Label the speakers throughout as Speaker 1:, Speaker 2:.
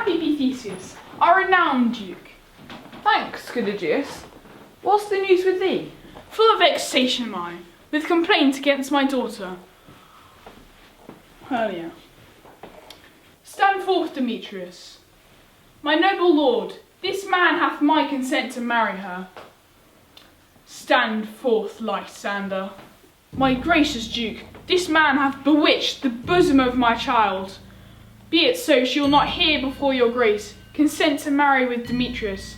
Speaker 1: Happy be Theseus, our renowned duke.
Speaker 2: Thanks, good Aegeus. What's the news with thee?
Speaker 1: Full of vexation am I, with complaint against my daughter. Earlier. Stand forth, Demetrius. My noble lord, this man hath my consent to marry her. Stand forth, Lysander. My gracious duke, this man hath bewitched the bosom of my child. Be it so, she will not hear before your grace consent to marry with Demetrius.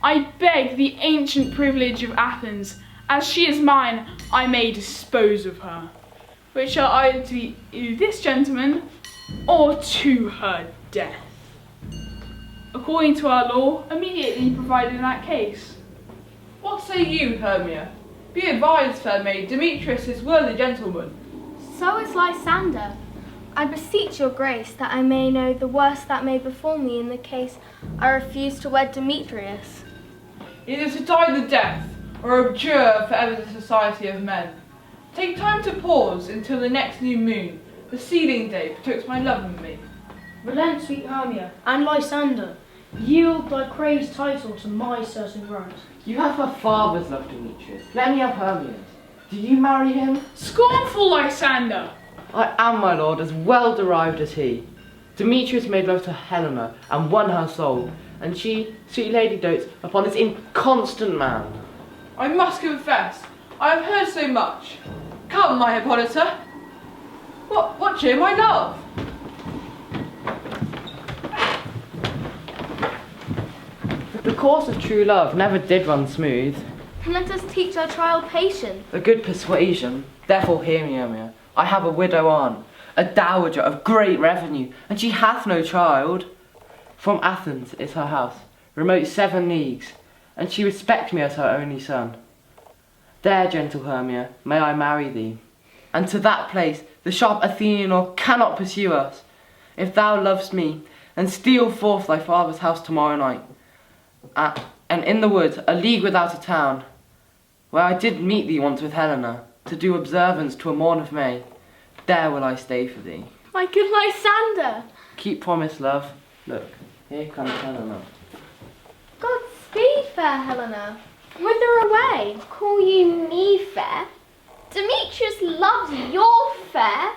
Speaker 1: I beg the ancient privilege of Athens, as she is mine, I may dispose of her, which shall either be this gentleman or to her death. According to our law, immediately provided in that case.
Speaker 2: What say you, Hermia? Be advised, fair maid, Demetrius is worthy gentleman.
Speaker 3: So is Lysander. I beseech your grace that I may know the worst that may befall me in the case I refuse to wed Demetrius.
Speaker 2: Either to die the death, or abjure forever the society of men. Take time to pause until the next new moon, the sealing day betwixt my love and me.
Speaker 4: Relent, sweet Hermia, and Lysander. Yield thy crazed title to my certain right.
Speaker 5: You have her father's love, Demetrius. Let me have Hermia's. Did you marry him?
Speaker 1: Scornful Lysander!
Speaker 5: I am, my lord, as well derived as he. Demetrius made love to Helena and won her soul, and she, sweet lady, dotes upon this inconstant man.
Speaker 2: I must confess, I have heard so much. Come, my Hippolyta. What cheer, my love?
Speaker 5: The course of true love never did run smooth.
Speaker 3: Let us teach our child patience.
Speaker 5: A good persuasion. Therefore hear me, Hermia. I have a widow aunt, a dowager of great revenue, and she hath no child. From Athens is her house, remote 7 leagues, and she respects me as her only son. There, gentle Hermia, may I marry thee. And to that place the sharp Athenian oar cannot pursue us. If thou lovest me, then steal forth thy father's house tomorrow night, and in the woods, a league without a town, where I did meet thee once with Helena, to do observance to a morn of May, there will I stay for thee.
Speaker 3: My good Lysander!
Speaker 5: Keep promise, love. Look, here comes Helena.
Speaker 3: Godspeed, fair Helena. Whither away?
Speaker 6: Call you me fair? Demetrius loves your fair.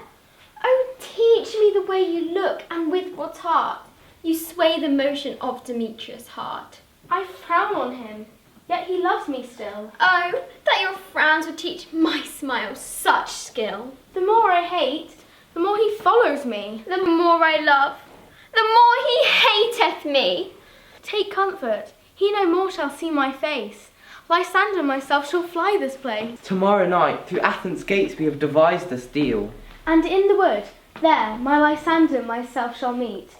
Speaker 6: Oh, teach me the way you look, and with what art you sway the motion of Demetrius' heart.
Speaker 3: I frown on him, yet he loves me still.
Speaker 6: Oh, that your frowns would teach my smile such skill.
Speaker 3: The more I hate, the more he follows me.
Speaker 6: The more I love, the more he hateth me.
Speaker 3: Take comfort, he no more shall see my face. Lysander and myself shall fly this place.
Speaker 5: Tomorrow night, through Athens' gates we have devised this deal.
Speaker 3: And in the wood, there, my Lysander and myself shall meet.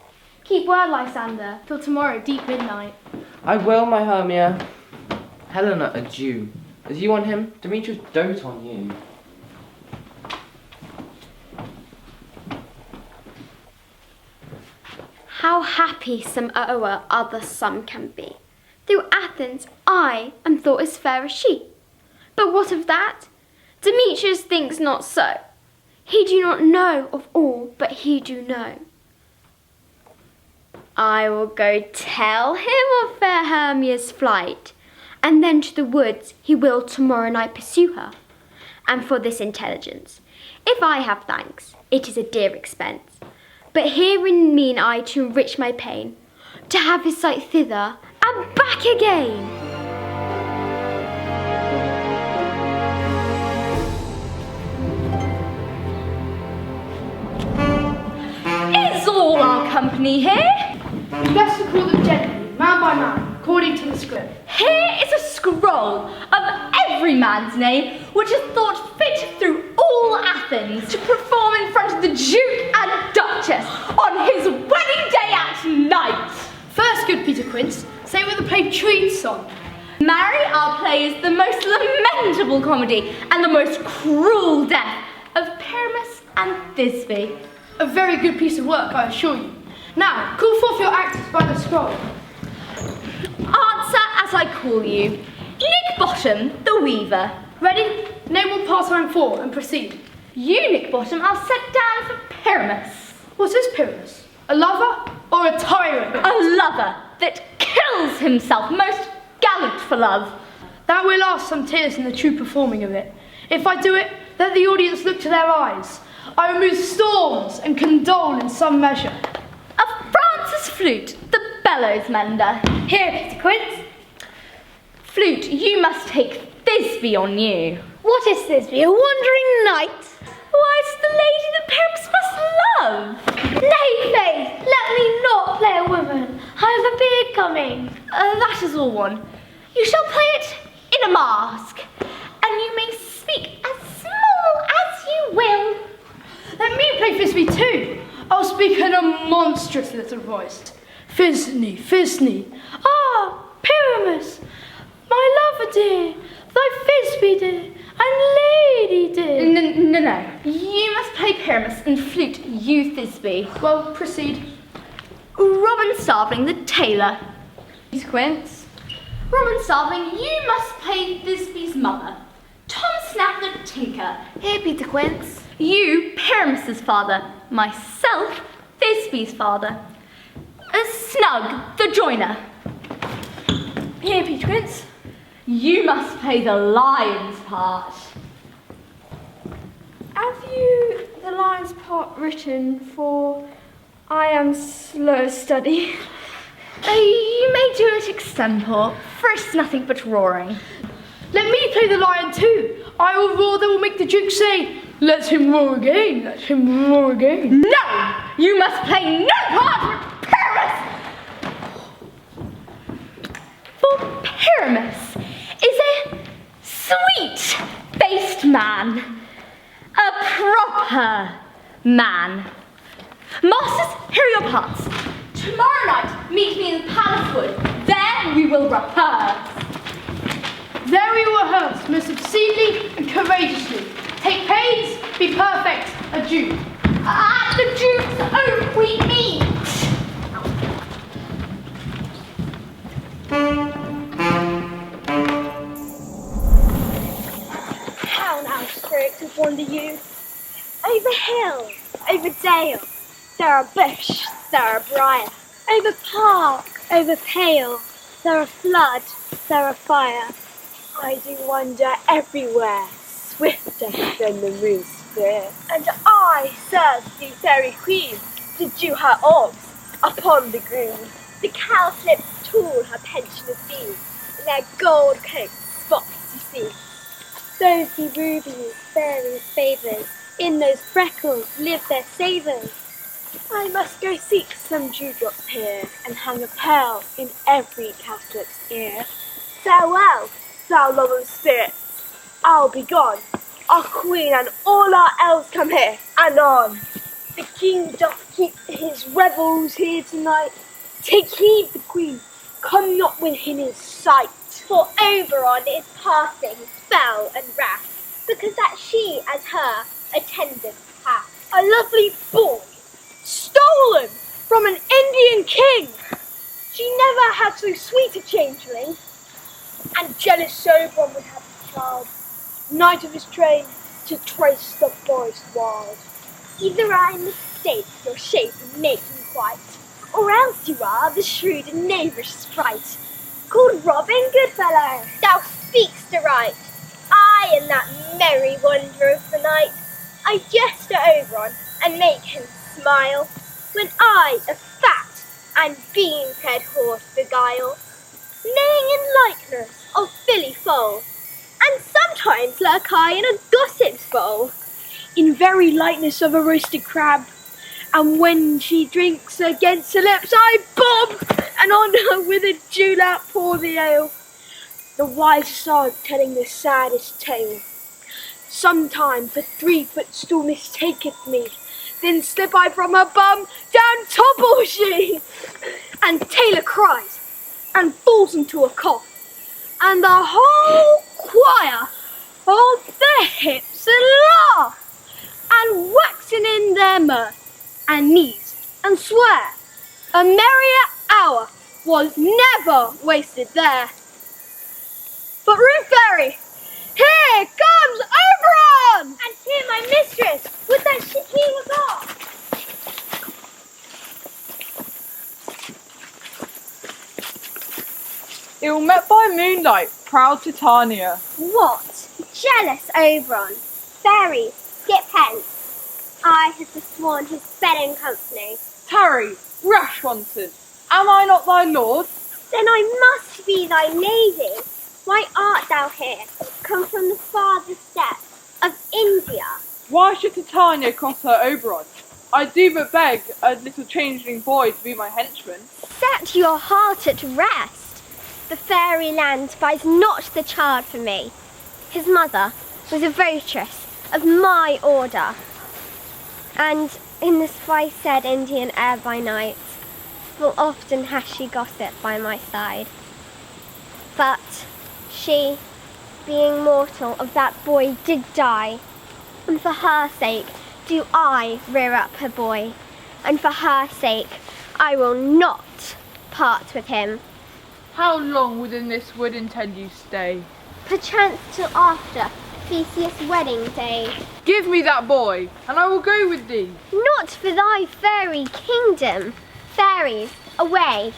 Speaker 3: Keep word, Lysander, till tomorrow deep midnight.
Speaker 5: I will, my Hermia. Helena, a Jew. As you on him, Demetrius dote on you.
Speaker 6: How happy some o'er other some can be. Through Athens I am thought as fair as she. But what of that? Demetrius thinks not so. He do not know of all, but he do know. I will go tell him of fair Hermia's flight, and then to the woods he will tomorrow night pursue her. And for this intelligence, if I have thanks, it is a dear expense. But herein mean I to enrich my pain, to have his sight thither and back again.
Speaker 7: Is all our company here?
Speaker 4: Best to call them gently, man by man, according to the script.
Speaker 7: Here is a scroll of every man's name which is thought fit through all Athens to perform in front of the Duke and Duchess on his wedding day at night.
Speaker 4: First, good Peter Quince, say what the play treats on.
Speaker 7: Marry, our play is the most lamentable comedy and the most cruel death of Pyramus and Thisbe.
Speaker 4: A very good piece of work, I assure you. Now, call forth your actors by the scroll.
Speaker 7: Answer as I call you. Nick Bottom, the weaver.
Speaker 4: Ready? Name will pass on 4 and proceed.
Speaker 7: You, Nick Bottom, are set down for Pyramus.
Speaker 4: What is Pyramus? A lover or a tyrant?
Speaker 7: A lover that kills himself, most gallant for love.
Speaker 4: That will ask some tears in the true performing of it. If I do it, let the audience look to their eyes. I remove storms and condole in some measure.
Speaker 7: Of Francis Flute, the bellows mender.
Speaker 3: Here, Peter Quince.
Speaker 7: Flute, you must take Thisbe on you.
Speaker 3: What is Thisbe, a wandering knight?
Speaker 7: Why, it's the lady that Pyramus must love.
Speaker 3: Nay, Faith, let me not play a woman. I have a beard coming.
Speaker 7: That is all one. You shall play it in a mask, and you may speak as small as you will.
Speaker 4: Let me play Thisbe too. I'll speak in a monstrous little voice. Thisbe, Thisbe. Ah, Pyramus, my lover dear, thy Thisbe dear, and lady dear.
Speaker 7: No. You must play Pyramus and Flute, you Thisbe.
Speaker 4: Well, proceed.
Speaker 7: Robin Starveling the tailor.
Speaker 3: Peter Quince.
Speaker 7: Robin Starveling, you must play Thisbe's mother. Tom Snap the tinker.
Speaker 3: Here, Peter Quince.
Speaker 7: You, Pyramus's father. Myself, Thisbe's father. Snug the joiner.
Speaker 3: Here, Peter Quince.
Speaker 7: You must play the lion's part.
Speaker 3: Have you the lion's part written, for I am slow study?
Speaker 7: You may do it extempore, for it's nothing but roaring.
Speaker 4: Let me play the lion too. I will roar that will make the Duke say, let him roar again, let him roar again.
Speaker 7: No! You must play no part with Pyramus! For Pyramus is a sweet-faced man, a proper man. Masters, here are your parts. Tomorrow night, meet me in the palace wood. There we will rehearse.
Speaker 4: There we will rehearse, most obscenely and courageously. Take pains, be perfect, adieu.
Speaker 7: At the Duke's oak we meet.
Speaker 3: How now, spirits of wander you? Over hill, over dale, there are bush, there are briar. Over park, over pale, there are flood, there are fire. I do wander everywhere, swifter than the moon's spear. And I serve the fairy queen to dew her orbs upon the green. The cowslips tall her pensioners be, in their gold coats spots to see. Those be rubies, fairies' favours, in those freckles live their savours. I must go seek some dewdrops here, and hang a pearl in every cowslip's ear. Farewell, thou love of spirits, I'll be gone. Our queen and all our elves come here, and on. The king doth keep his revels here tonight. Take heed, the queen, come not within his sight. For Oberon is passing fell and wrath, because that she as her attendants hath. A lovely boy, stolen from an Indian king. She never had so sweet a changeling. And jealous Oberon would have the child, knight of his train, to trace the forest wild. Either I mistake your shape and make him quite, or else you are the shrewd and knavish sprite, called Robin Goodfellow. Thou speak'st aright. I am that merry wanderer of the night. I jest at Oberon and make him smile, when I a fat and bean-fed horse beguile, neighing in likeness of filly foal, and sometimes lurk I in a gossip's bowl, in very lightness of a roasted crab, and when she drinks against her lips I bob, and on her withered dewlap pour the ale. The wisest are telling the saddest tale. Sometime for 3-foot stool mistaketh me, then slip I from her bum, down topple she, and Taylor cries, and falls into a cough, and the whole choir hold their hips and laugh, and waxing in their mirth, and knees, and swear, a merrier hour was never wasted there. But Room Fairy, here comes Oberon! And here my mistress, would that he was off.
Speaker 2: Ill met by moonlight, proud Titania.
Speaker 3: What? Jealous Oberon. Fairies, skip hence. I have forsworn his bedding company.
Speaker 2: Tarry, rash wanted. Am I not thy lord?
Speaker 3: Then I must be thy lady. Why art thou here, come from the farthest depths of India?
Speaker 2: Why should Titania cross her Oberon? I do but beg a little changeling boy to be my henchman.
Speaker 3: Set your heart at rest. The fairy land buys not the child for me. His mother was a votress of my order, and in the spice-said Indian air by night, full often has she gossip by my side. But she, being mortal, of that boy did die, and for her sake do I rear up her boy, and for her sake I will not part with him.
Speaker 2: How long within this wood intend you stay?
Speaker 3: Perchance till after Theseus' wedding day.
Speaker 2: Give me that boy, and I will go with thee.
Speaker 3: Not for thy fairy kingdom. Fairies, away.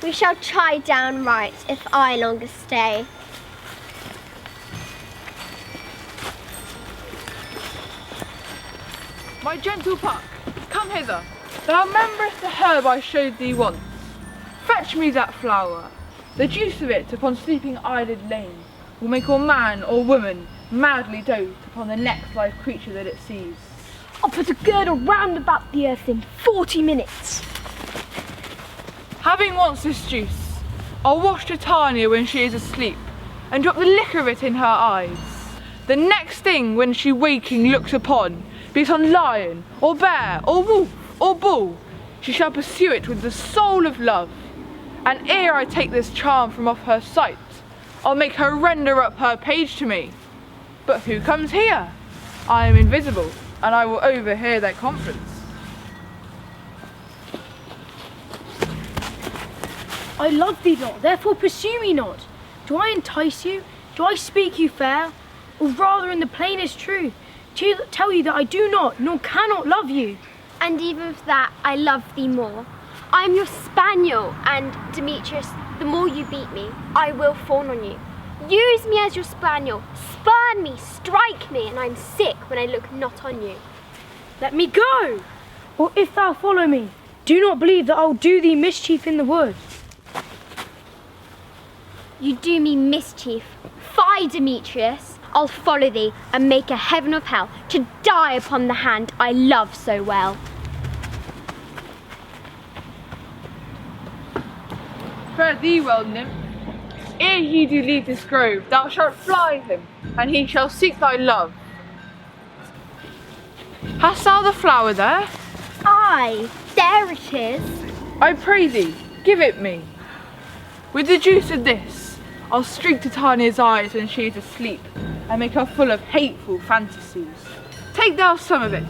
Speaker 3: We shall try downright if I longer stay.
Speaker 2: My gentle Puck, come hither. Thou rememberest the herb I showed thee once. Fetch me that flower. The juice of it upon sleeping eyelid lain will make all man or woman madly dote upon the next live creature that it sees.
Speaker 4: I'll put a girdle round about the earth in 40 minutes.
Speaker 2: Having once this juice, I'll wash Titania when she is asleep and drop the liquor of it in her eyes. The next thing when she waking looks upon, be it on lion, or bear, or wolf, or bull, she shall pursue it with the soul of love. And ere I take this charm from off her sight, I'll make her render up her page to me. But who comes here? I am invisible, and I will overhear their conference.
Speaker 4: I love thee not, therefore pursue me not. Do I entice you? Do I speak you fair? Or rather in the plainest truth, to tell you that I do not, nor cannot love you.
Speaker 6: And even for that, I love thee more. I am your spaniel, and Demetrius, the more you beat me, I will fawn on you. Use me as your spaniel, spurn me, strike me, and I'm sick when I look not on you.
Speaker 4: Let me go! Or if thou follow me, do not believe that I'll do thee mischief in the wood.
Speaker 6: You do me mischief. Fie, Demetrius. I'll follow thee and make a heaven of hell to die upon the hand I love so well.
Speaker 2: Fare thee well, nymph. Ere ye do leave this grove, thou shalt fly him, and he shall seek thy love. Hast thou the flower there?
Speaker 6: Aye, there it is.
Speaker 2: I pray thee, give it me. With the juice of this, I'll streak Titania's eyes when she is asleep, and make her full of hateful fantasies. Take thou some of it,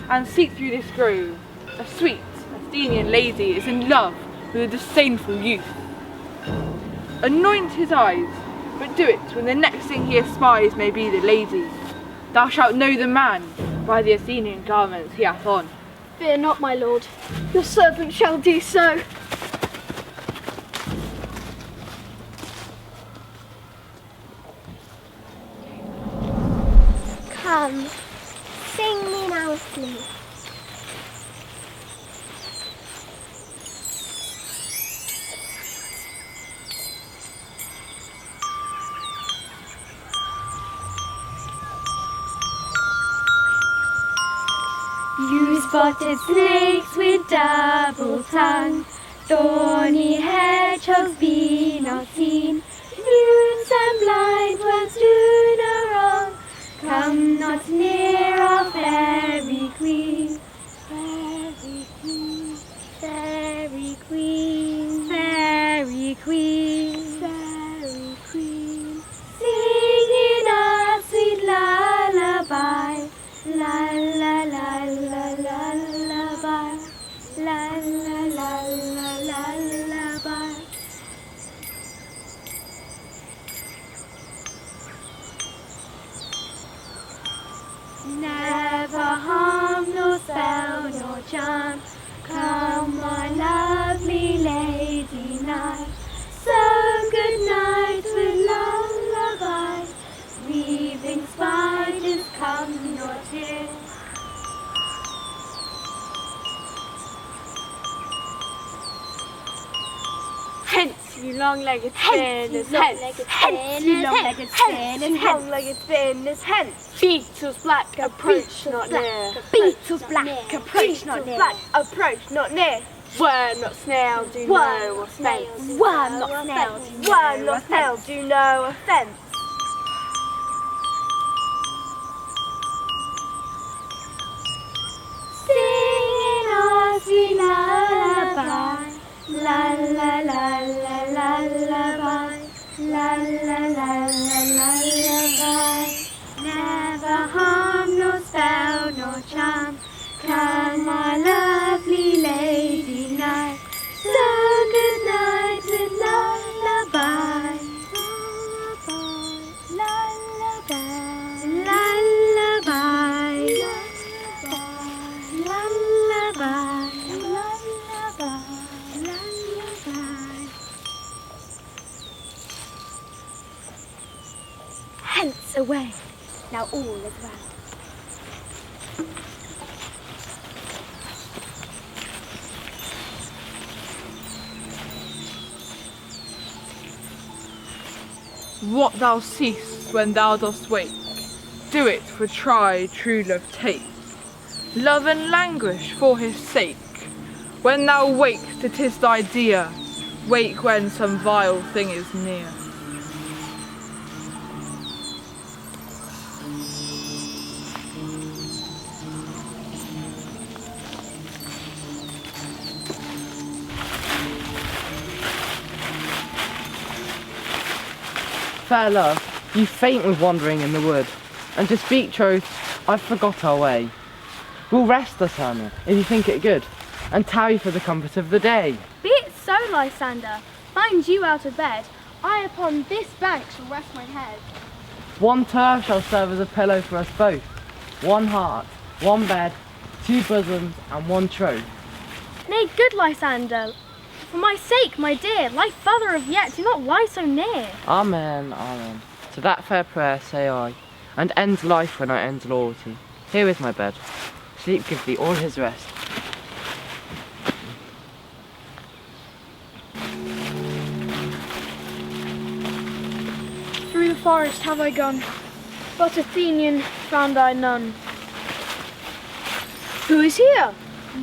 Speaker 2: and seek through this grove. A sweet Athenian lady is in love with a disdainful youth. Anoint his eyes, but do it when the next thing he espies may be the lady. Thou shalt know the man by the Athenian garments he hath on.
Speaker 4: Fear not, my lord. Your servant shall do so.
Speaker 3: Come, sing me now asleep.
Speaker 8: You spotted snakes with double tongue, thorny hedgehogs be not seen. Mutes and blind ones do no wrong, come not near our fairy queen. Fairy queen, fairy queen, fairy queen, fairy queen. Singing a sweet lullaby, la la la la la lullaby, la la la la la lullaby.
Speaker 3: you long-legged
Speaker 8: Hence, you
Speaker 3: spinners,
Speaker 8: long-legged
Speaker 3: hence, you
Speaker 8: spinners,
Speaker 3: long-legged
Speaker 8: hence,
Speaker 3: spinners,
Speaker 8: you
Speaker 3: long-legged spinners, hence. Beetles black, approach not near.
Speaker 8: Beetles black, approach not near.
Speaker 3: Black, approach not near. Worm not snail, do no offence.
Speaker 8: Worm not snail, do
Speaker 3: Worm not snail, do no offence.
Speaker 8: Singing our sweet lullaby, la la la la la lullaby, la la la la la lullaby. Never harm nor spell nor charm can my lovely lady night. So good night with lullaby, lullaby, lullaby, lullaby, lullaby, lullaby. Hence away, now all is well.
Speaker 2: What thou seest when thou dost wake, do it for try true love take. Love and languish for his sake. When thou wakest it is thy dear, wake when some vile thing is near.
Speaker 5: Fair love, you faint with wandering in the wood, and to speak truth, I've forgot our way. We'll rest us, Hermia, if you think it good, and tarry for the comfort of the day.
Speaker 3: Be it so, Lysander. Find you out of bed. I upon this bank shall rest my head.
Speaker 5: One turf shall serve as a pillow for us both. One heart, one bed, two bosoms, and one troth.
Speaker 3: Nay, good Lysander, for my sake, my dear, lie further of yet, do not lie so near.
Speaker 5: Amen, amen. To that fair prayer say I, and ends life when I end loyalty. Here is my bed. Sleep give thee all his rest.
Speaker 3: Through the forest have I gone, but Athenian found I none. Who is here?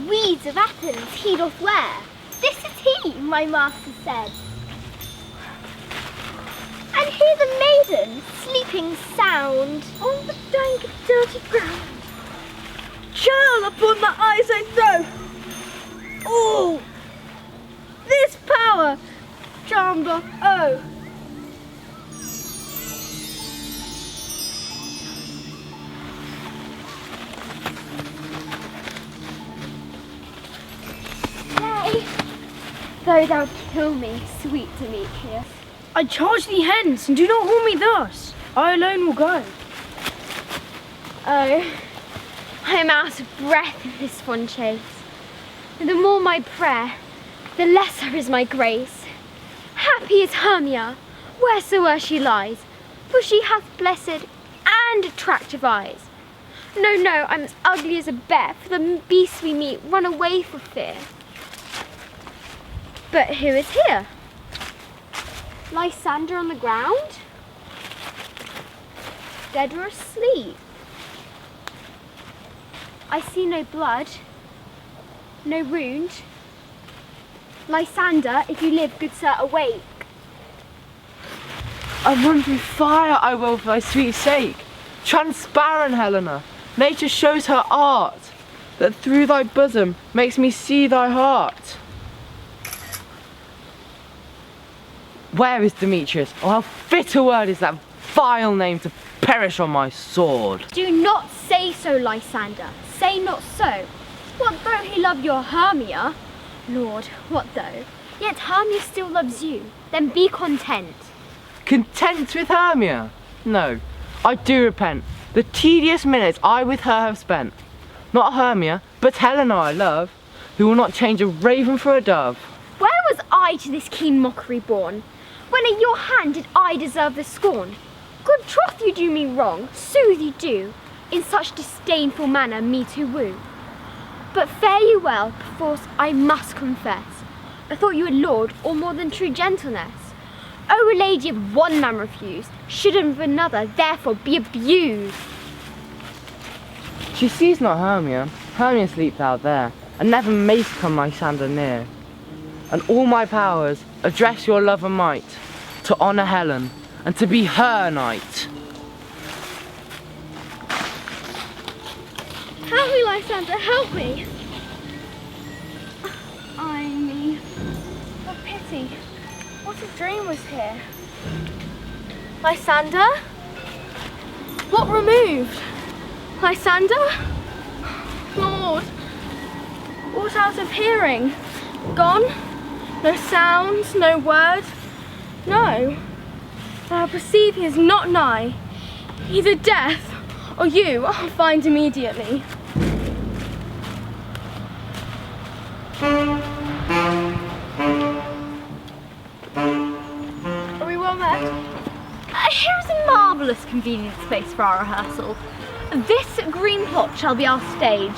Speaker 8: Weeds of Athens he doth wear. This is he, my master said. And hear the maiden sleeping sound on the dank dirty ground.
Speaker 3: Child, upon my eyes I throw. Oh, this power charm doth owe.
Speaker 8: Nay, though thou kill me, sweet Demetrius.
Speaker 3: I charge thee hence, and do not hold me thus. I alone will go.
Speaker 6: Oh, I am out of breath in this fond chase. The more my prayer, the lesser is my grace. Happy is Hermia, wheresoe'er she lies, for she hath blessed and attractive eyes. No, no, I'm as ugly as a bear, for the beasts we meet run away for fear. But who is here? Lysander on the ground? Dead or asleep? I see no blood, no wound. Lysander, if you live, good sir, awake.
Speaker 5: I run through fire, I will, for thy sweet sake. Transparent, Helena, nature shows her art, that through thy bosom makes me see thy heart. Where is Demetrius? Oh, how fit a word is that vile name to perish on my sword.
Speaker 6: Do not say so, Lysander. Say not so. What though he love your Hermia? Lord, what though? Yet Hermia still loves you. Then be content.
Speaker 5: Content with Hermia? No, I do repent. The tedious minutes I with her have spent. Not Hermia, but Helena I love, who will not change a raven for a dove.
Speaker 6: Where was I to this keen mockery born? When at your hand did I deserve the scorn? Good troth you do me wrong, sooth you do, in such disdainful manner me to woo. But fare you well, perforce I must confess, I thought you a lord, or more than true gentleness. Oh, a lady of one man refused, should of another therefore be abused.
Speaker 5: She sees not Hermia. Hermia sleeps out there, and never mayst come Lysander near. And all my powers address your love and might, to honour Helen, and to be her knight.
Speaker 3: Help me, Lysander, help me!
Speaker 6: Ay me.
Speaker 3: For pity, what a dream was here. Lysander? What removed? Lysander? Lord, what out of hearing? Gone? No sounds, no word? No. I perceive he is not nigh. Either death or you I'll find immediately. Are we well met?
Speaker 7: Here is a marvellous convenient space for our rehearsal. This green plot shall be our stage.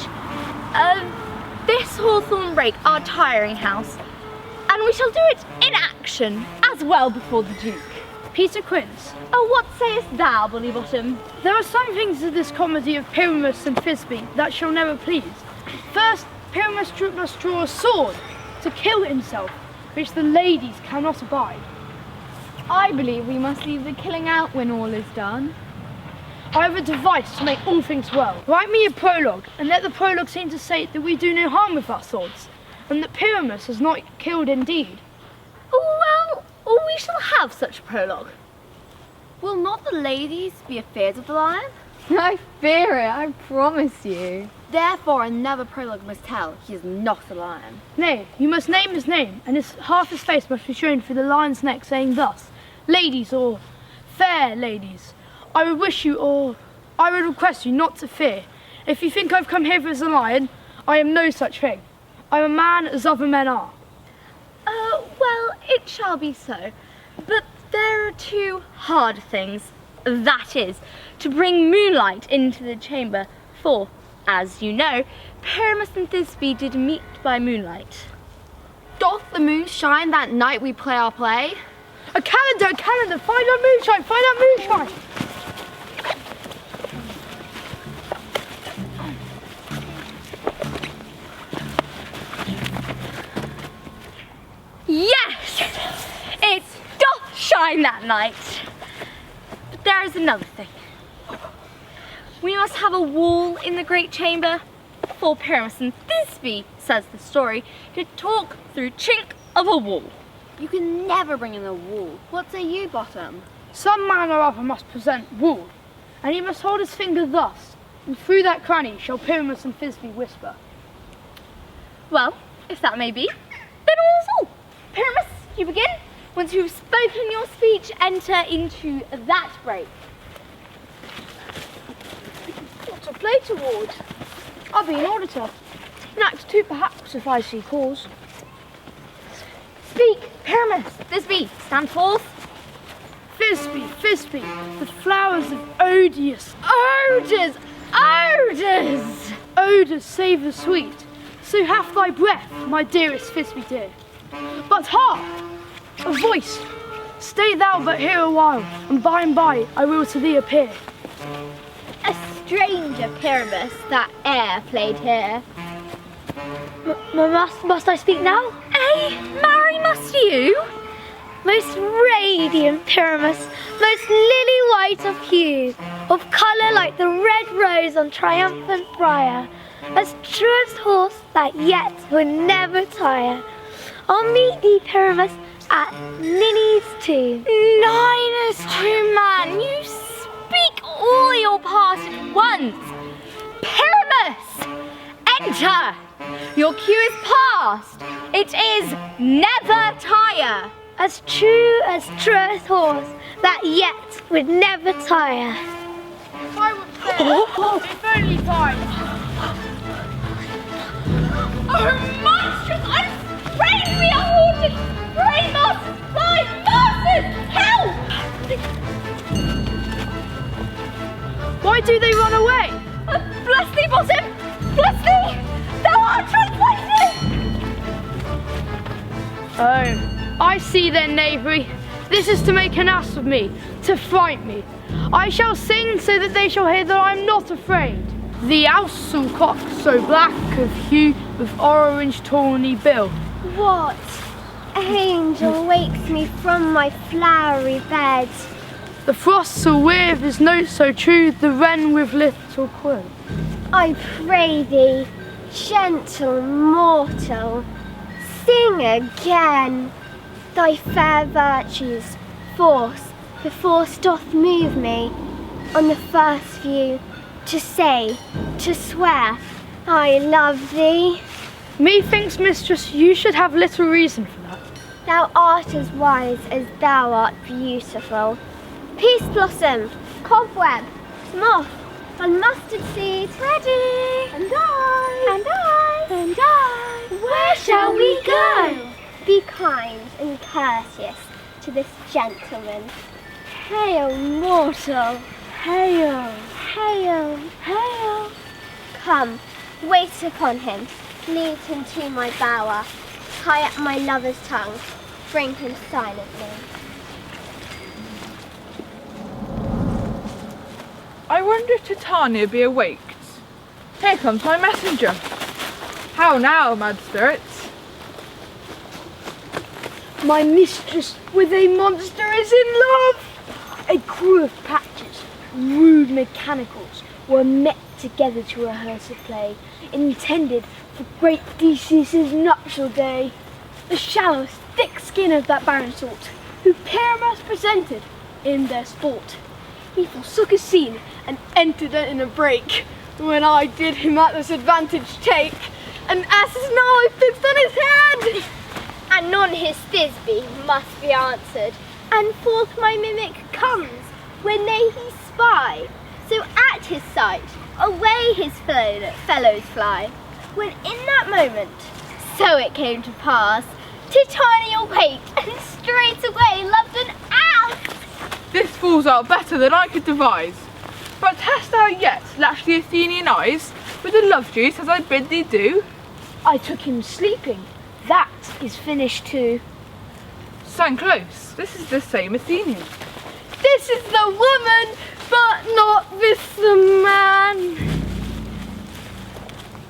Speaker 7: This hawthorn brake our tiring house. And we shall do it in action, as well before the Duke.
Speaker 4: Peter Quince,
Speaker 7: Oh, what sayest thou, Bullybottom?
Speaker 4: there are some things in this comedy of Pyramus and Thisbe that shall never please. First, Pyramus must draw a sword to kill himself, which the ladies cannot abide.
Speaker 2: I believe we must leave the killing out when all is done.
Speaker 4: I have a device to make all things well. Write me a prologue, and let the prologue seem to say that we do no harm with our swords, and that Pyramus has not killed indeed.
Speaker 7: Well, we shall have such a prologue. Will not the ladies be afeard of the lion?
Speaker 2: I fear it, I promise you.
Speaker 7: Therefore another prologue must tell he is not a lion.
Speaker 4: Nay, you must name his name, and half his face must be shown through the lion's neck, saying thus: ladies, or fair ladies, I would request you not to fear. If you think I've come here as a lion, I am no such thing. I am a man as other men are.
Speaker 7: Well, it shall be so. But there are two hard things. That is, to bring moonlight into the chamber, for, as you know, Pyramus and Thisbe did meet by moonlight.
Speaker 6: Doth the moon shine that night we play our play?
Speaker 4: A calendar, find out moonshine, find out moonshine!
Speaker 7: Yes! It doth shine that night. But there is another thing. We must have a wall in the great chamber, for Pyramus and Thisbe, says the story, to talk through chink of a wall.
Speaker 6: You can never bring in a wall. What say you, Bottom?
Speaker 4: Some man or other must present wool, and he must hold his finger thus, and through that cranny shall Pyramus and Thisbe whisper.
Speaker 7: Well, if that may be, then all's all. Pyramus, you begin. Once you've spoken your speech, enter into that break.
Speaker 4: What to play toward? I'll be an auditor. In Act 2 perhaps, if I see cause.
Speaker 7: Speak, Pyramus. Thisbe, stand forth.
Speaker 4: Thisbe, the flowers of odious.
Speaker 7: Odors!
Speaker 4: Odours savour sweet, so hath thy breath, my dearest Thisbe dear. But hark! A voice! Stay thou but here a while, and by I will to thee appear.
Speaker 6: A stranger, Pyramus, that e'er played here.
Speaker 3: Must I speak now?
Speaker 7: Marry, must you?
Speaker 3: Most radiant Pyramus, most lily white of hue, of colour like the red rose on triumphant briar, as truest horse that yet would never tire. I'll meet thee, Pyramus, at Ninny's tomb.
Speaker 7: Ninus, true man, you speak all your part at once. Pyramus, enter. Your cue is past. It is never tire.
Speaker 3: As truest horse that yet would never tire.
Speaker 4: If I would say, if only time.
Speaker 7: Oh, monstrous! I'm afraid we are haunted! Pray, masters, fly! Masters, help!
Speaker 4: Why do they run away?
Speaker 7: Bless thee, Bottom! Bless thee! Thou art translated!
Speaker 4: Oh, I see their knavery. This is to make an ass of me, to fright me. I shall sing so that they shall hear that I am not afraid. The ousel cock so black of hue with orange tawny bill.
Speaker 3: What angel wakes me from my flowery bed?
Speaker 4: The frost so weird is note so true, the wren with little quill.
Speaker 3: I pray thee, gentle mortal, sing again. Thy fair virtues, the force doth move me, on the first view, to say, to swear, I love thee.
Speaker 4: Methinks, mistress, you should have little reason for that.
Speaker 3: Thou art as wise as thou art beautiful. Peace blossom, cobweb, moth, and mustard seed, ready, and I,
Speaker 8: Where shall we go?
Speaker 3: Be kind and courteous to this gentleman. Hail, mortal! Hail! Hail! Hail! Come, wait upon him. Lead him to my bower. Tie up my lover's tongue. Bring him silently.
Speaker 2: I wonder if Titania be awaked. Here comes my messenger. How now, mad spirits?
Speaker 4: My mistress with a monster is in love! A crew of patches, rude mechanicals, were met together to rehearse a play intended for great Theseus' nuptial day. The shallow, thick skin of that barren sort, who Pyramus presented in their sport. He forsook a scene and entered it in a break, when I did him at this advantage take, an ass's gnarly fixed on his head.
Speaker 3: Anon his Thisbe must be answered, and forth my mimic comes, when they he spy. So at his sight, away his fellows fly. When in that moment, so it came to pass, Titania waked, and straightway loved an ass.
Speaker 2: This falls out better than I could devise. But hast thou yet lashed the Athenian eyes with the love juice as I bid thee do?
Speaker 4: I took him sleeping. That is finished too.
Speaker 2: Stand close. This is the same Athenian.
Speaker 4: This is the woman, but not this the man.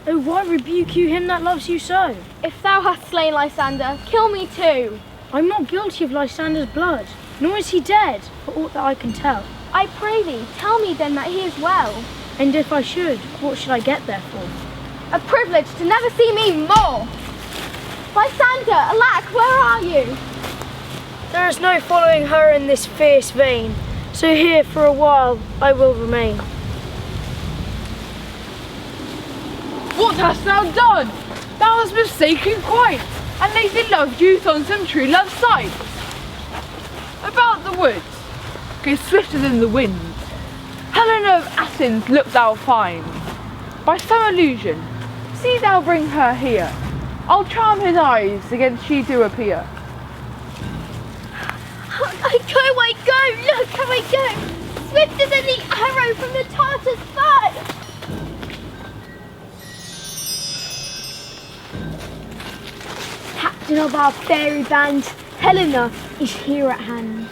Speaker 4: Oh, why rebuke you him that loves you so?
Speaker 7: If thou hast slain Lysander, kill me too.
Speaker 4: I'm not guilty of Lysander's blood, nor is he dead, for aught that I can tell.
Speaker 7: I pray thee, tell me then that he is well.
Speaker 4: And if I should, what should I get therefore?
Speaker 7: A privilege to never see me more. Lysander, alack, where are you?
Speaker 4: There is no following her in this fierce vein, so here for a while I will remain.
Speaker 2: What hast thou done? Thou hast mistaken quite, and laid the love juice on some true love sight. About the woods, go swifter than the wind. Helena of Athens look thou find. By some illusion, see thou bring her here. I'll charm his eyes against she do appear.
Speaker 3: I go, look how I go, swifter than the arrow from the Tartar's bow.
Speaker 4: Captain of our fairy band, Helena is here at hand,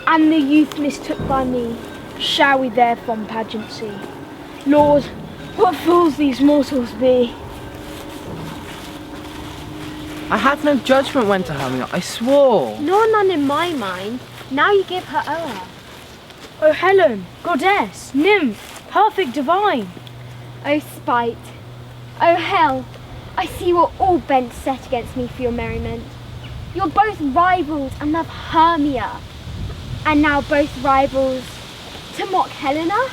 Speaker 4: and the youth mistook by me, shall we their fond pageant see? Lord, what fools these mortals be!
Speaker 5: I had no judgment when to Hermia, I swore.
Speaker 3: Nor none in my mind. Now you give her o'er.
Speaker 4: O Helen, goddess, nymph, perfect divine!
Speaker 3: O spite, O hell, I see you are all bent set against me for your merriment. You're both rivals and love Hermia, and now both rivals to mock Helena?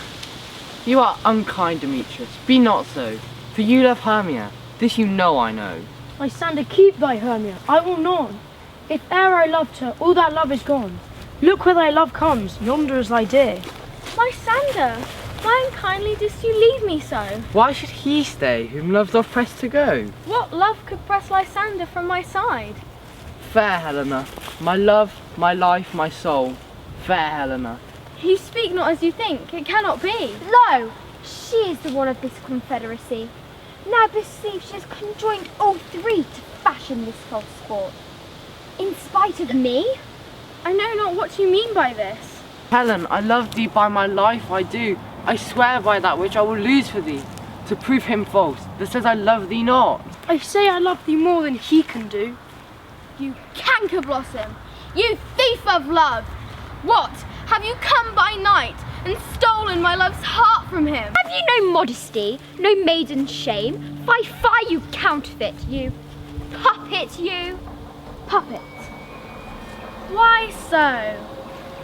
Speaker 5: You are unkind, Demetrius, be not so. For you love Hermia, this you know I know.
Speaker 4: Lysander, keep thy Hermia, I will not. If e'er I loved her, all that love is gone. Look where thy love comes, yonder is thy dear.
Speaker 7: Lysander, why unkindly didst you leave me so?
Speaker 5: Why should he stay, whom love doth press to go?
Speaker 7: What love could press Lysander from my side?
Speaker 5: Fair Helena, my love, my life, my soul. Fair Helena.
Speaker 7: You speak not as you think, it cannot be.
Speaker 3: Lo, she is the one of this confederacy. Now perceive she has conjoined all three to fashion this false sport.
Speaker 8: In spite of me?
Speaker 4: I know not what you mean by this.
Speaker 5: Helen, I love thee by my life, I do. I swear by that which I will lose for thee, to prove him false, that says I love thee not.
Speaker 4: I say I love thee more than he can do.
Speaker 7: You canker blossom! You thief of love! What? Have you come by night and stolen my love's heart from him?
Speaker 8: Have you no modesty, no maiden shame? Fie, you counterfeit, you puppet, you.
Speaker 7: Puppet. Why so?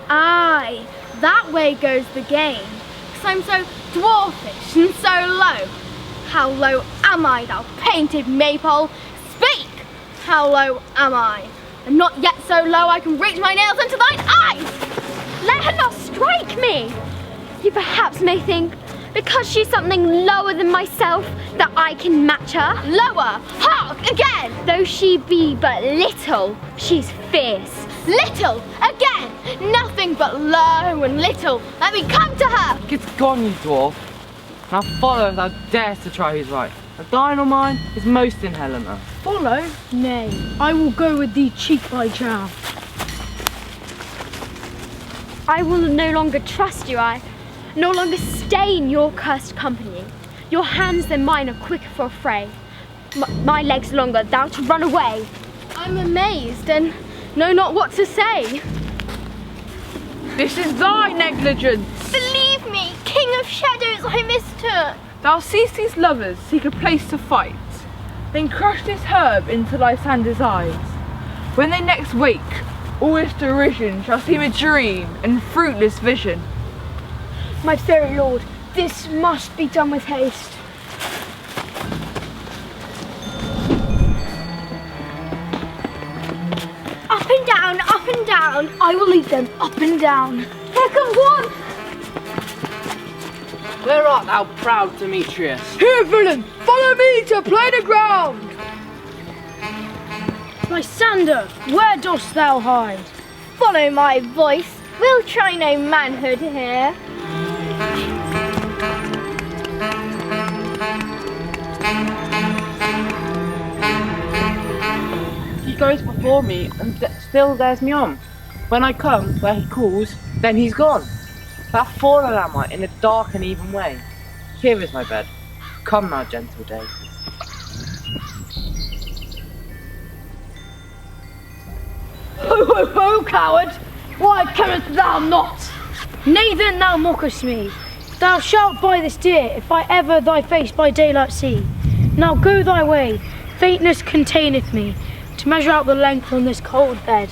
Speaker 7: Aye, that way goes the game. 'Cause I'm so dwarfish and so low. How low am I, thou painted maypole? Speak! How low am I? And not yet so low I can reach my nails into thine eyes!
Speaker 8: Let her not strike me. You perhaps may think, because she's something lower than myself, that I can match her.
Speaker 7: Lower! Hark! Again!
Speaker 8: Though she be but little, she's fierce.
Speaker 7: Little! Again! Nothing but low and little. Let me come to her!
Speaker 5: Get gone, you dwarf. Now follow if thou darest to try who's right. But thine or mine is most in Helena.
Speaker 4: Follow? Nay, I will go with thee cheek by jowl.
Speaker 8: I will no longer trust you, I no longer stay in your cursed company. Your hands than mine are quicker for a fray. My legs longer, thou to run away.
Speaker 4: I'm amazed and know not what to say.
Speaker 2: This is thy negligence.
Speaker 7: Believe me, King of Shadows, I mistook.
Speaker 2: Thou seest these lovers seek a place to fight, then crush this herb into Lysander's eyes. When they next wake, all this derision shall seem a dream and fruitless vision.
Speaker 4: My fairy lord, this must be done with haste. Up and down, up and down. I will lead them up and down. Here comes one.
Speaker 5: Where art thou, proud Demetrius?
Speaker 2: Here, villain, follow me to play the ground.
Speaker 4: Lysander, where dost thou hide?
Speaker 7: Follow my voice. We'll try no manhood here.
Speaker 5: He goes before me and still dares me on. When I come where he calls, then he's gone. That fallen am I in a dark and even way. Here is my bed. Come now, gentle day.
Speaker 4: Ho, ho, ho, coward! Why comest thou not? Nay then, thou mockest me. Thou shalt buy this dear, if I ever thy face by daylight see. Now go thy way, faintness containeth me, to measure out the length on this cold bed.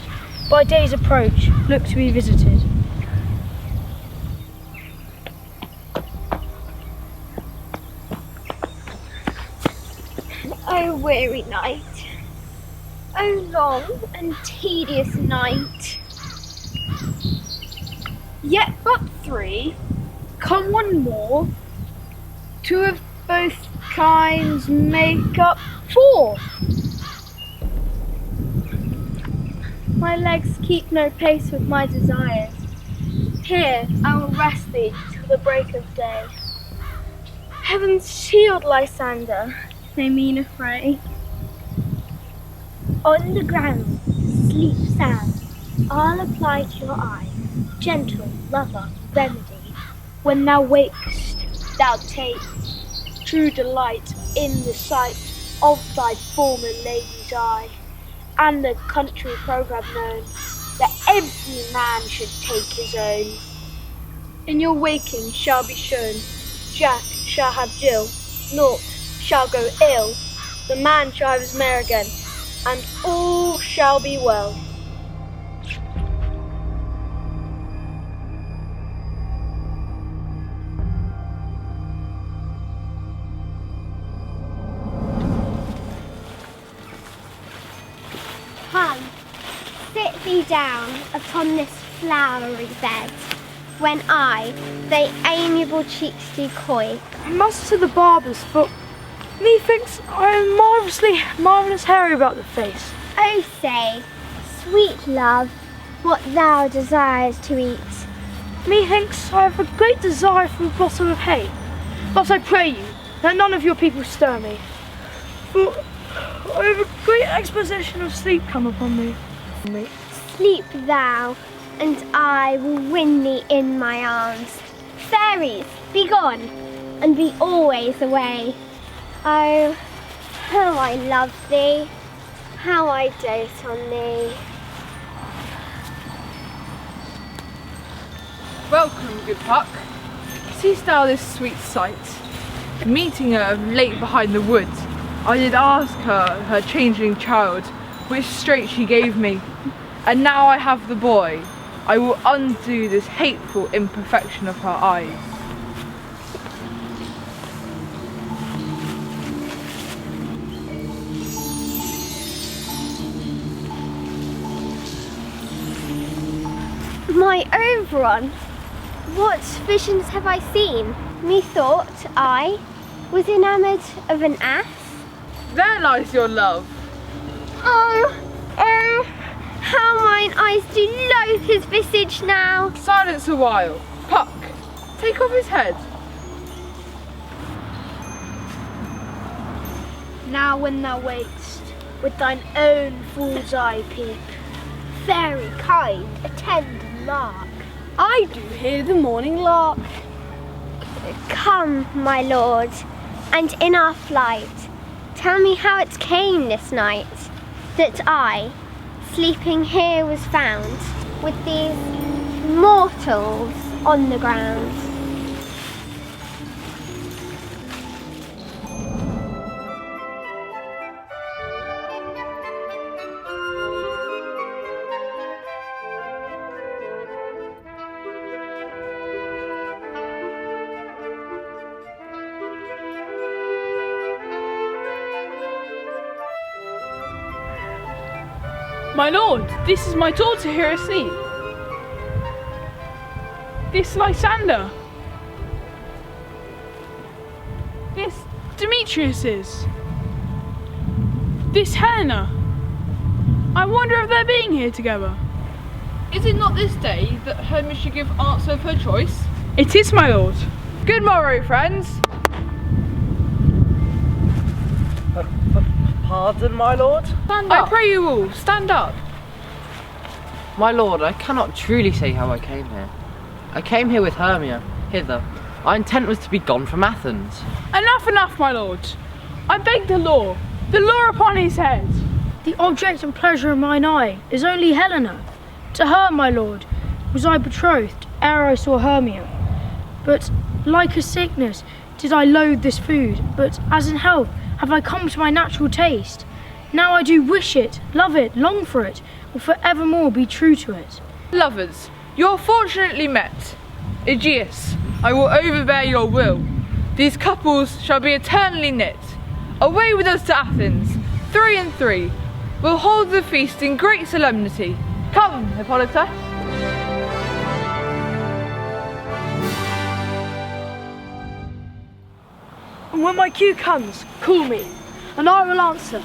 Speaker 4: By day's approach, look to be visited.
Speaker 3: O weary night, O long and tedious night.
Speaker 4: Yet but three, come one more. Two of both kinds make up four.
Speaker 3: My legs keep no pace with my desires. Here I will rest thee till the break of day. Heaven's shield, Lysander, may mean a fray. On the ground, sleep sound, I'll apply to your eye, gentle lover remedy. When thou wakest, thou take true delight in the sight of thy former lady's eye, and the country proverb known, that every man should take his own. In your waking shall be shown, Jack shall have Jill, naught shall go ill, the man shall have his mare again, and all shall be well.
Speaker 8: Come, sit thee down upon this flowery bed, when I, thy amiable cheeks do coy.
Speaker 4: I must to the barber's, for methinks I am marvellous hairy about the face.
Speaker 8: Oh say, sweet love, what thou desires to eat.
Speaker 4: Methinks I have a great desire for a bottle of hay. But I pray you, that none of your people stir me, for I have a great exposition of sleep come upon me.
Speaker 3: Sleep thou, and I will win thee in my arms. Fairies, be gone, and be always away. Oh, how I love thee, how I dote on thee.
Speaker 2: Welcome, good Puck. Seest thou this sweet sight? Meeting her late behind the wood, I did ask her changeling child, which straight she gave me. And now I have the boy, I will undo this hateful imperfection of her eyes.
Speaker 3: My Oberon, what visions have I seen? Methought I was enamoured of an ass.
Speaker 2: There lies your love.
Speaker 3: Oh, oh, how mine eyes do loathe his visage now.
Speaker 2: Silence a while. Puck, take off his head.
Speaker 4: Now when thou wakest, with thine own fool's eye peep,
Speaker 3: Very kind, attend and mark.
Speaker 4: I do hear the morning lark.
Speaker 3: Come, my lord, and in our flight, tell me how it came this night that I, sleeping here, was found with these mortals on the ground.
Speaker 1: My lord, this is my daughter here asleep. This Lysander. This Demetrius is. This Helena. I wonder if they're being here together.
Speaker 2: Is it not this day that Hermes should give answer of her choice?
Speaker 1: It is, my lord.
Speaker 2: Good morrow, friends.
Speaker 5: Pardon, my lord?
Speaker 2: Stand up. I pray you all, stand up.
Speaker 5: My lord, I cannot truly say how I came here. I came here with Hermia, hither. Our intent was to be gone from Athens.
Speaker 1: Enough, enough, my lord. I beg the law upon his head.
Speaker 4: The object and pleasure of mine eye is only Helena. To her, my lord, was I betrothed ere I saw Hermia. But like a sickness did I loathe this food, but as in health have I come to my natural taste. Now I do wish it, love it, long for it, will forevermore be true to it.
Speaker 2: Lovers, you're fortunately met. Aegeus, I will overbear your will. These couples shall be eternally knit. Away with us to Athens, 3 and 3. We'll hold the feast in great solemnity. Come, Hippolyta.
Speaker 4: And when my cue comes, call me, and I will answer.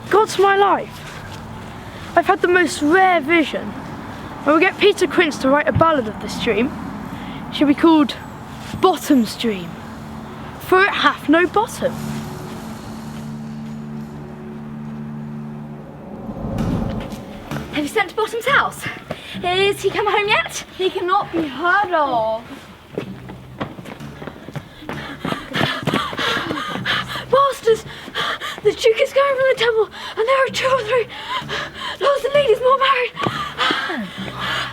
Speaker 4: God's my life. I've had the most rare vision. I will get Peter Quince to write a ballad of this stream. It shall be called Bottom Stream, for it hath no bottom.
Speaker 7: Have you sent to Bottom's house? Is he come home yet? He cannot be heard of. Masters, the Duke is going from the temple, and there are 2 or 3 lords and ladies more married.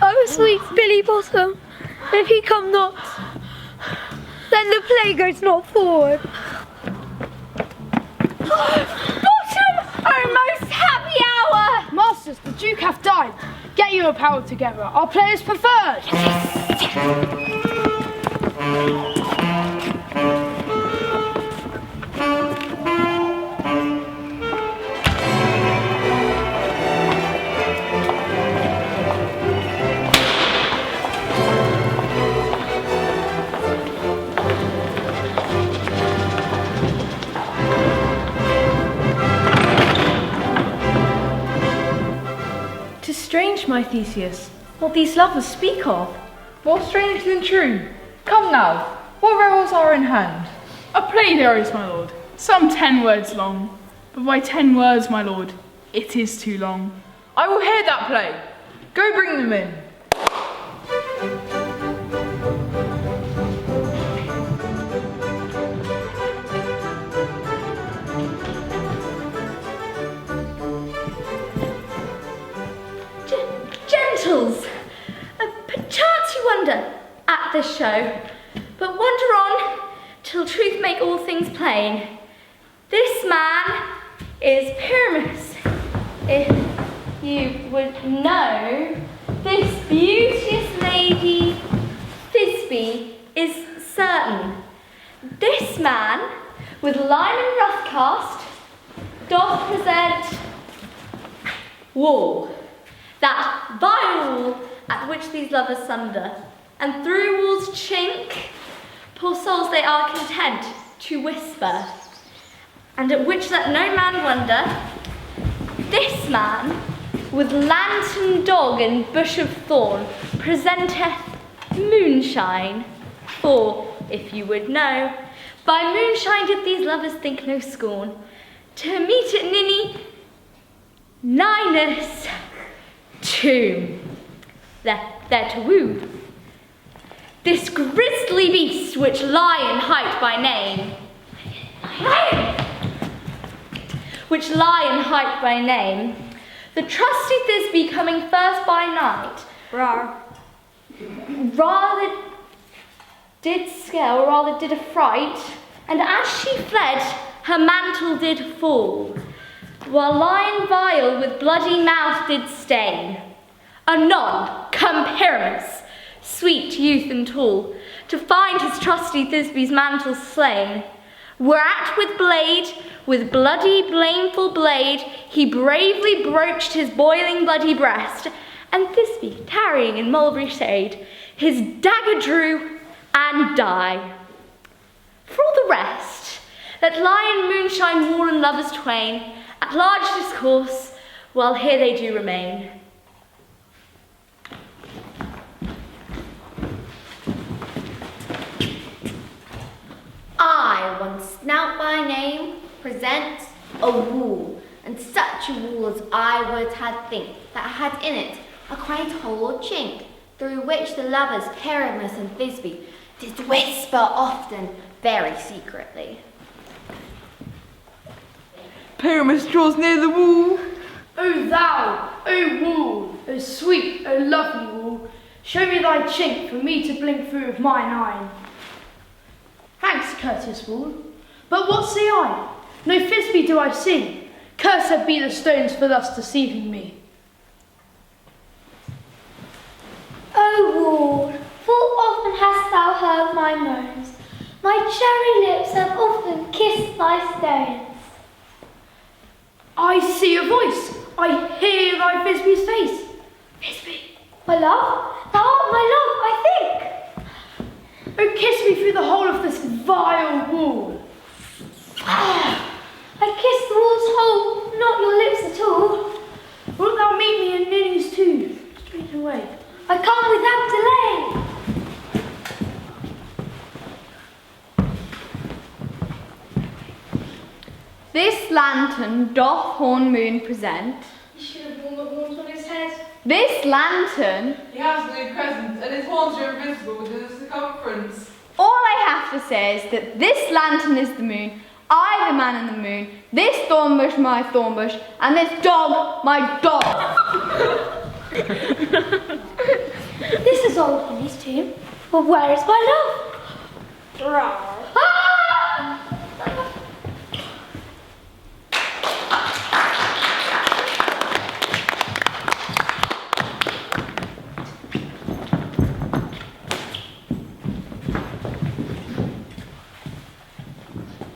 Speaker 3: Oh, sweet Billy Bottom, if he come not, then the play goes not forward.
Speaker 7: Bottom! Oh, most happy hour!
Speaker 4: Masters, the Duke hath died. Get you a power together. Our play is preferred.
Speaker 7: Strange, my Theseus, what these lovers speak of.
Speaker 2: More strange than true. Come now, what revels are in hand?
Speaker 1: A play there is, my lord, some 10 words long, But by 10 words, my lord, it is too long.
Speaker 2: I will hear that play. Go bring them in.
Speaker 7: Gentles, perchance you wonder at this show, but wonder on till truth make all things plain. This man is Pyramus. If you would know, this beauteous lady Thisbe is certain. This man, with line and rough cast, doth present wool, that vile wall at which these lovers sunder, and through wall's chink, poor souls they are content to whisper, and at which let no man wonder. This man, with lantern dog and bush of thorn, presenteth moonshine, for, if you would know, by moonshine did these lovers think no scorn, to meet at Ninus' tomb, there to woo. This grisly beast which Lion hight by name, the trusty Thisbe coming first by night, rather did scale, rather did affright, and as she fled, her mantle did fall, while Lion vile with bloody mouth did stain. Anon come Pyramus, sweet youth and tall, to find his trusty Thisbe's mantle slain. Whereat with bloody blameful blade, he bravely broached his boiling bloody breast, and Thisbe, tarrying in mulberry shade, his dagger drew and died. For all the rest, let Lion, moonshine, wall, and lovers twain at large discourse, while here they do remain.
Speaker 9: I, one Snout by name, present a wool, and such a wool as I would have think that had in it a quaint hole or chink, through which the lovers Pyramus and Thisbe did whisper often, very secretly.
Speaker 2: Pyramus draws near the wall.
Speaker 4: O thou, O wall, O sweet, O lovely wall, show me thy chink for me to blink through with mine eye. Thanks, courteous wall, but what say I? No Thisbe do I see. Cursed be the stones for thus deceiving me.
Speaker 3: O wall, full often hast thou heard my moans. My cherry lips have often kissed thy stones.
Speaker 4: I see a voice, I hear thy Thisbe's face. Thisbe,
Speaker 3: My love, thou art my love, I think.
Speaker 4: oh kiss me through the whole of this vile wall.
Speaker 3: I kiss the wall's hole, not your lips at all.
Speaker 4: Wilt thou meet me in Ninny's too, straight away?
Speaker 3: I come without delay.
Speaker 7: This lantern doth horn moon present.
Speaker 3: He should have worn the horns on his head.
Speaker 7: This lantern,
Speaker 2: He has no presence, and his horns are invisible within the circumference.
Speaker 7: all I have to say is that this lantern is the moon, I the man in the moon, this thorn bush my thorn bush, and this dog my dog.
Speaker 3: This is old Henry's tomb. But where is my love? Ah!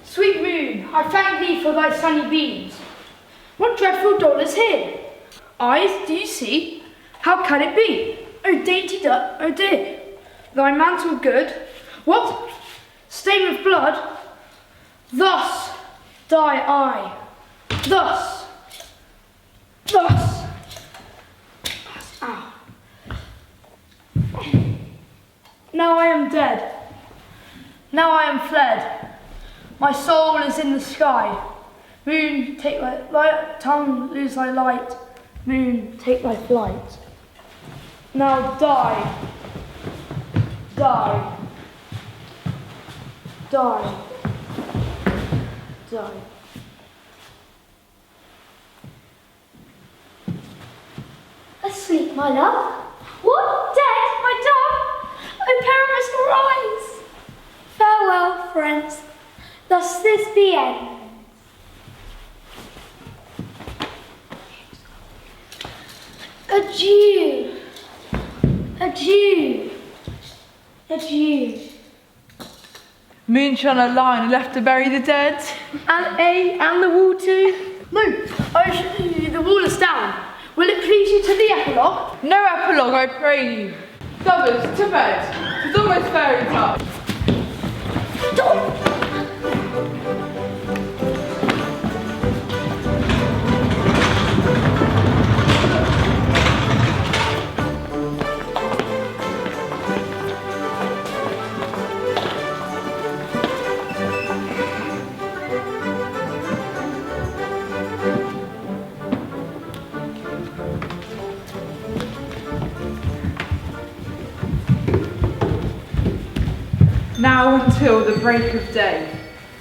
Speaker 4: Sweet moon, I thank thee for thy sunny beams. What dreadful dawn is here? Eyes, do you see? How can it be? Oh dainty duck, oh dear. Thy mantle good. What? Stained with blood? Thus die I. Thus. Ow. Now I am dead. Now I am fled. My soul is in the sky. Moon, take thy light, tongue, lose thy light. Moon, take thy flight. Now die, die, die, die.
Speaker 3: Asleep, my love? What? Dead, my dove? Oh, Pyramus, rise! Farewell, friends. Thus this the end. Adieu, adieu, adieu.
Speaker 2: Moon shone a line and left to bury the dead.
Speaker 4: And the wall too? No, the wall is down. Will it please you to the epilogue?
Speaker 2: No epilogue, I pray you. Lovers, to bed. 'Tis almost fairy time. Now until the break of day,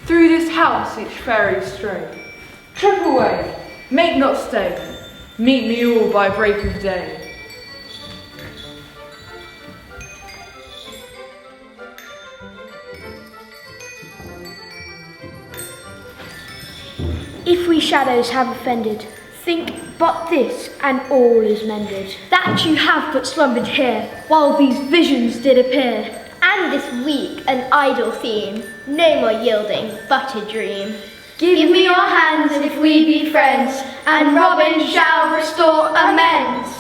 Speaker 2: through this house each fairy stray. Trip away, make not stay, meet me all by break of day.
Speaker 3: If we shadows have offended, think but this, and all is mended. That you have but slumbered here, while these visions did appear.
Speaker 9: And this weak and idle theme, no more yielding, but a dream. Give me your hands if we be friends, and Robin shall restore amends.